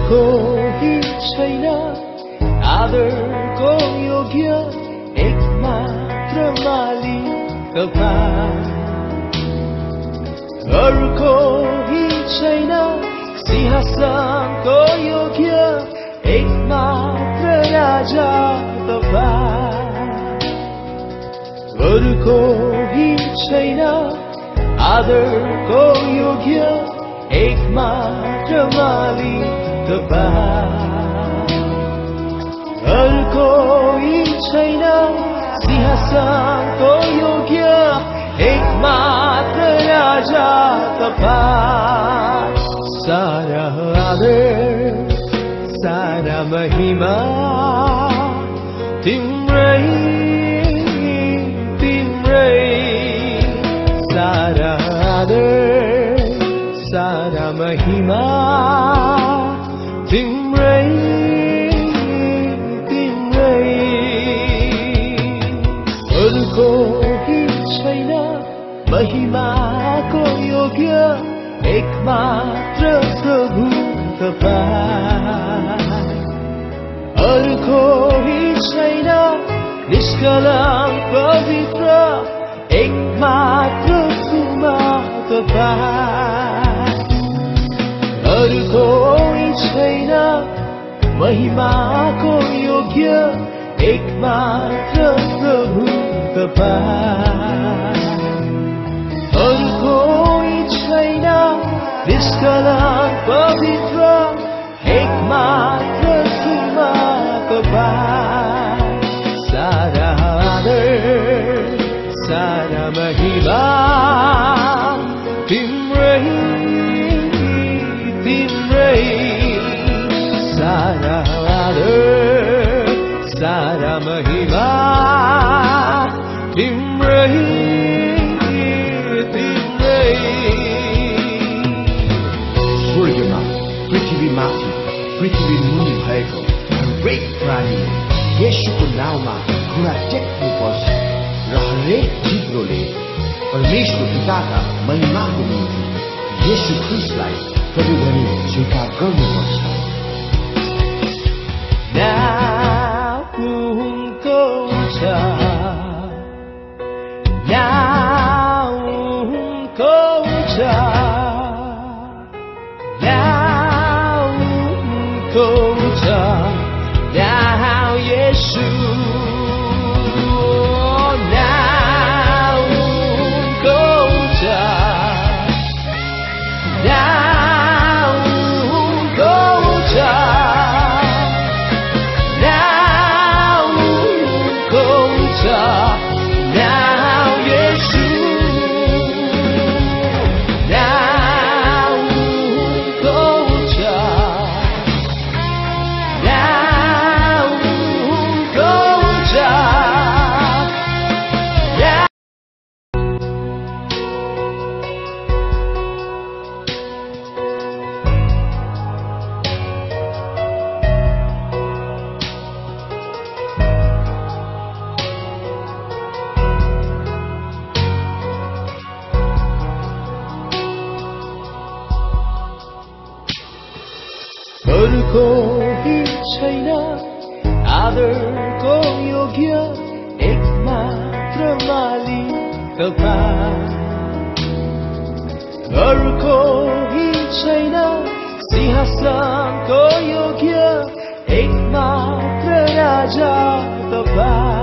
कोही छैन आदरको योग्य एकमात्र मालिक तपाईं अरू कोही छैन सिंहासनको योग्य एकमात्र राजा तपाईं अरू कोही छैन आदरको योग्य एकमात्र मालिक तपाईं अरू कोही छैन सिंहासनको योग्य एकमात्र राजा तपाईं सारा आदर सारा महिमा तिम्रै सारा आदर सारा महिमा तिम्रै अरू कोही छैन महिमाको योग्य एकमात्र प्रभु तपाईं अरू कोही छैन निष्कलङ्क पवित्र एकमात्र खुमा तपाईं अरू कोही छैन महिमाको योग्य एकमात्र प्रभु तपाईं अरू कोही छैन निष्कलङ्क पवित्र एकमात्र खुमा तपाईं सारा आदर सारा महिमा तिम्रै सारा आदर सारा महिमा तिम्रै स्वर्गमा पृथ्वीमाथि पृथ्वी मुनि भएको हरेक प्राणी येशूको नाउँमा घुँडा टेक्नुपर्छ र हरेक जिब्रोले परमेश्वर पिताका महिमाको निम्ति येशू ख्रीष्टलाई प्रभु भनी स्वीकार गर्नुपर्छ Now, Yeshua. अरू कोही छैन आदरको योग्य एकमात्र मालिक तपाईं अरू कोही छैन सिंहासनको योग्य एकमात्र राजा तपाईं